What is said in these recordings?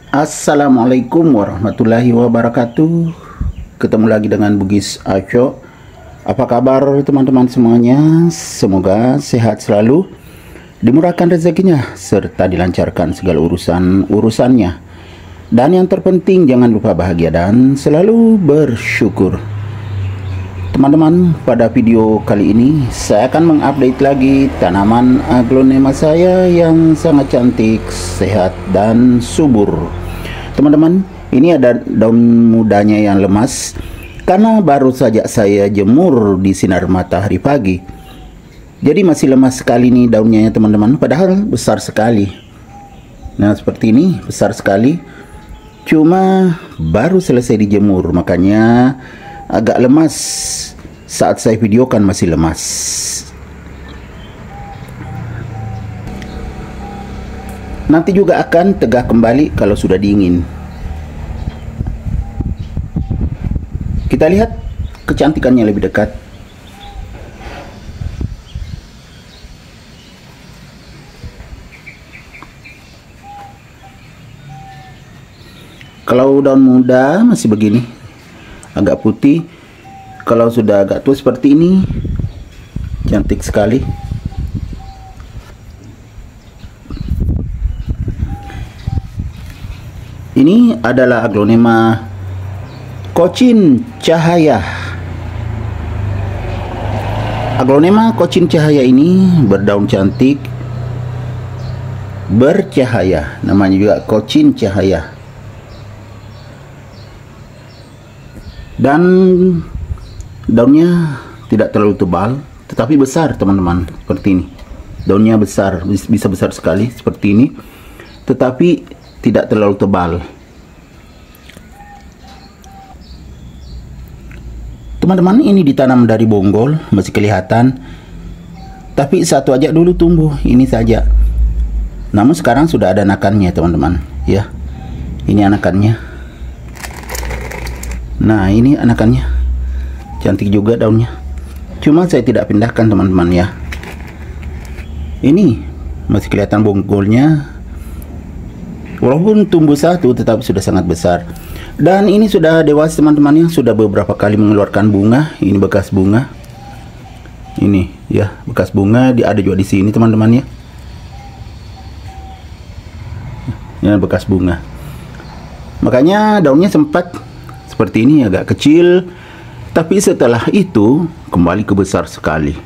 Assalamualaikum warahmatullahi wabarakatuh. Ketemu lagi dengan Bugis Aco. Apa kabar teman-teman semuanya? Semoga sehat selalu, dimurahkan rezekinya, serta dilancarkan segala urusannya. Dan yang terpenting jangan lupa bahagia dan selalu bersyukur. Teman-teman, pada video kali ini saya akan mengupdate lagi tanaman aglonema saya yang sangat cantik, sehat, dan subur. Teman-teman, ini ada daun mudanya yang lemas karena baru saja saya jemur di sinar matahari pagi. Jadi masih lemas sekali nih daunnya ya teman-teman, padahal besar sekali. Nah seperti ini, besar sekali. Cuma baru selesai dijemur, makanya agak lemas. Saat saya videokan masih lemas. Nanti juga akan tegak kembali kalau sudah dingin. Kita lihat kecantikannya lebih dekat. Kalau daun muda masih begini, agak putih. Kalau sudah agak tua seperti ini, cantik sekali. Ini adalah aglonema Kocin Cahaya. Aglonema Kocin Cahaya ini berdaun cantik, bercahaya. Namanya juga Kocin Cahaya. Dan daunnya tidak terlalu tebal, tetapi besar teman-teman, seperti ini. Daunnya besar, bisa besar sekali seperti ini, tetapi tidak terlalu tebal. Teman-teman, ini ditanam dari bonggol, masih kelihatan. Tapi satu aja dulu tumbuh, ini saja. Namun sekarang sudah ada anakannya teman-teman, ya. Ini anakannya. Nah, ini anakannya. Cantik juga daunnya. Cuma saya tidak pindahkan teman-teman ya. Ini masih kelihatan bonggolnya. Walaupun tumbuh satu tetapi sudah sangat besar. Dan ini sudah dewasa teman-teman ya. Sudah beberapa kali mengeluarkan bunga. Ini bekas bunga. Ini ya, bekas bunga. Ada juga di sini teman-teman ya. Ini bekas bunga. Makanya daunnya sempat seperti ini, agak kecil. Tapi setelah itu kembali ke besar sekali.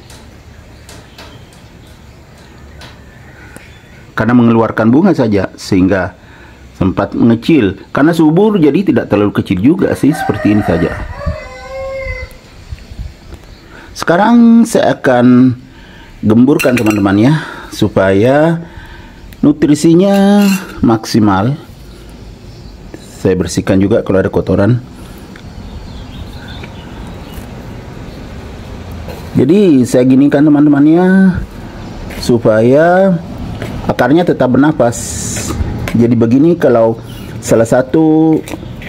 Karena mengeluarkan bunga saja sehingga sempat mengecil. Karena subur jadi tidak terlalu kecil juga sih, seperti ini saja. Sekarang saya akan gemburkan teman-teman ya, supaya nutrisinya maksimal. Saya bersihkan juga kalau ada kotoran. Jadi saya ginikan teman-temannya supaya akarnya tetap bernapas. Jadi begini kalau salah satu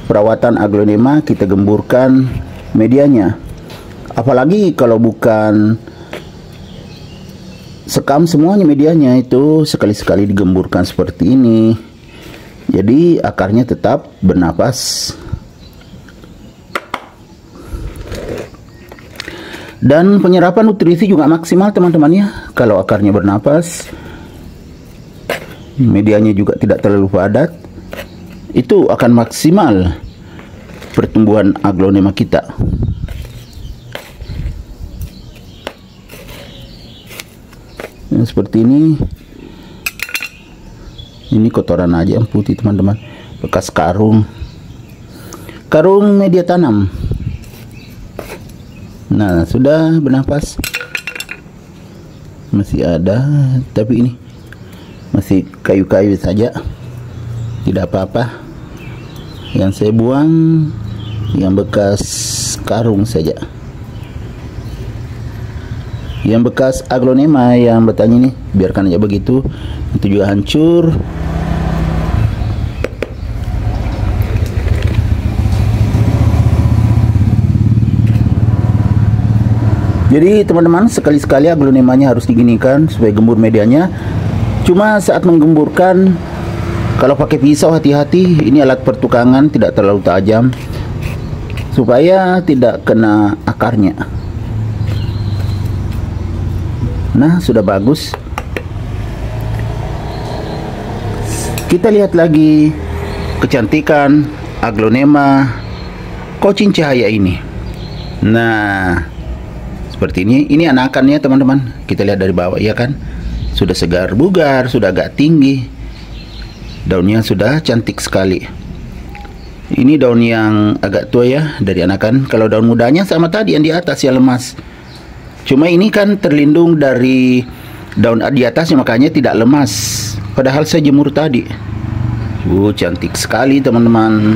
perawatan aglonema kita gemburkan medianya. Apalagi kalau bukan sekam semuanya medianya, itu sekali-sekali digemburkan seperti ini. Jadi akarnya tetap bernapas. Dan penyerapan nutrisi juga maksimal teman-teman ya. Kalau akarnya bernapas, medianya juga tidak terlalu padat, itu akan maksimal pertumbuhan aglonema kita. Nah, seperti ini. Ini kotoran aja yang putih teman-teman, bekas karung media tanam. Nah, sudah bernapas. Masih ada, tapi ini masih kayu-kayu saja. Tidak apa-apa. Yang saya buang yang bekas karung saja. Yang bekas aglonema yang bertanya ini, biarkan aja begitu. Itu juga hancur. Jadi teman-teman, sekali-sekali aglonemanya harus diginikan supaya gembur medianya. Cuma saat menggemburkan Kalau pakai pisau hati-hati, ini alat pertukangan, tidak terlalu tajam supaya tidak kena akarnya. Nah, sudah bagus. Kita lihat lagi kecantikan aglonema kocin cahaya ini. Nah, seperti ini. Ini anakannya teman-teman. Kita lihat dari bawah, ya kan? Sudah segar bugar, sudah agak tinggi. Daunnya sudah cantik sekali. Ini daun yang agak tua ya, dari anakan. Kalau daun mudanya sama tadi yang di atas ya, lemas. Cuma ini kan terlindung dari daun di atasnya, makanya tidak lemas. Padahal saya jemur tadi. Cantik sekali teman-teman.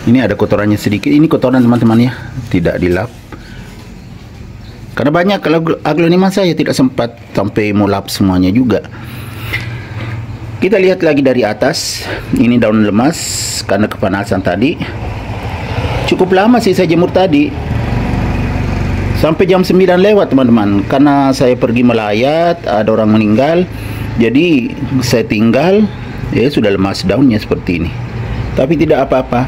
Ini ada kotorannya sedikit. Ini kotoran teman-teman ya, tidak dilap. Karena banyak kalau aglonema saya tidak sempat sampai mulap semuanya juga. Kita lihat lagi dari atas. Ini daun lemas karena kepanasan tadi. Cukup lama sih saya jemur tadi. Sampai jam 9 lewat teman-teman. Karena saya pergi melayat, ada orang meninggal. Jadi saya tinggal, ya sudah lemas daunnya seperti ini. Tapi tidak apa-apa.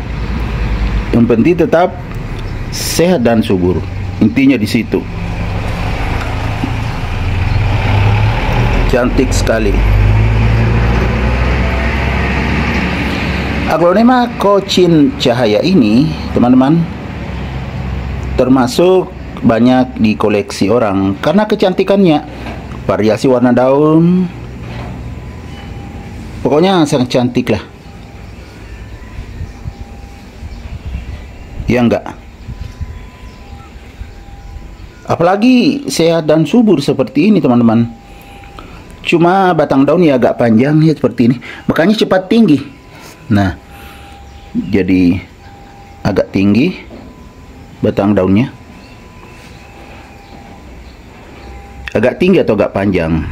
Yang penting tetap sehat dan subur. Intinya di situ. Cantik sekali. Aglonema kocin cahaya ini, teman-teman, termasuk banyak di koleksi orang karena kecantikannya, variasi warna daun, pokoknya sangat cantik lah. Ya enggak? Apalagi sehat dan subur seperti ini teman-teman. Cuma batang daunnya agak panjang ya seperti ini, makanya cepat tinggi. Nah, jadi agak tinggi batang daunnya. Agak tinggi atau agak panjang.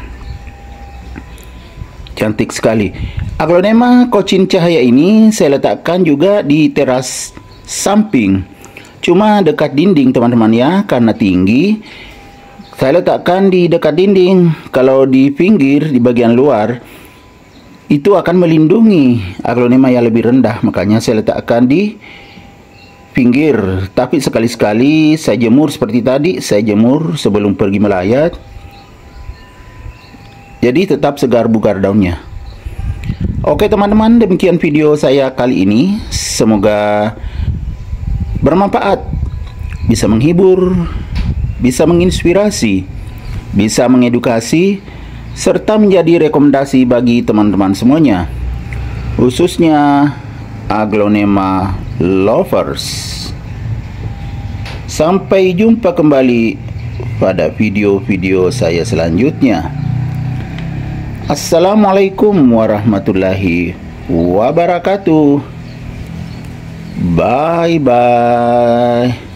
Cantik sekali. Aglonema kocin cahaya ini saya letakkan juga di teras samping. Cuma dekat dinding teman-teman ya, karena tinggi. Saya letakkan di dekat dinding. Kalau di pinggir, di bagian luar, itu akan melindungi aglonema yang lebih rendah. Makanya saya letakkan di pinggir. Tapi sekali-sekali saya jemur seperti tadi. Saya jemur sebelum pergi melayat. Jadi tetap segar bugar daunnya. Oke teman-teman, demikian video saya kali ini. Semoga bermanfaat, bisa menghibur, bisa menginspirasi, bisa mengedukasi, serta menjadi rekomendasi bagi teman-teman semuanya, khususnya aglonema lovers. Sampai jumpa kembali pada video-video saya selanjutnya. Assalamualaikum warahmatullahi wabarakatuh. Bye bye.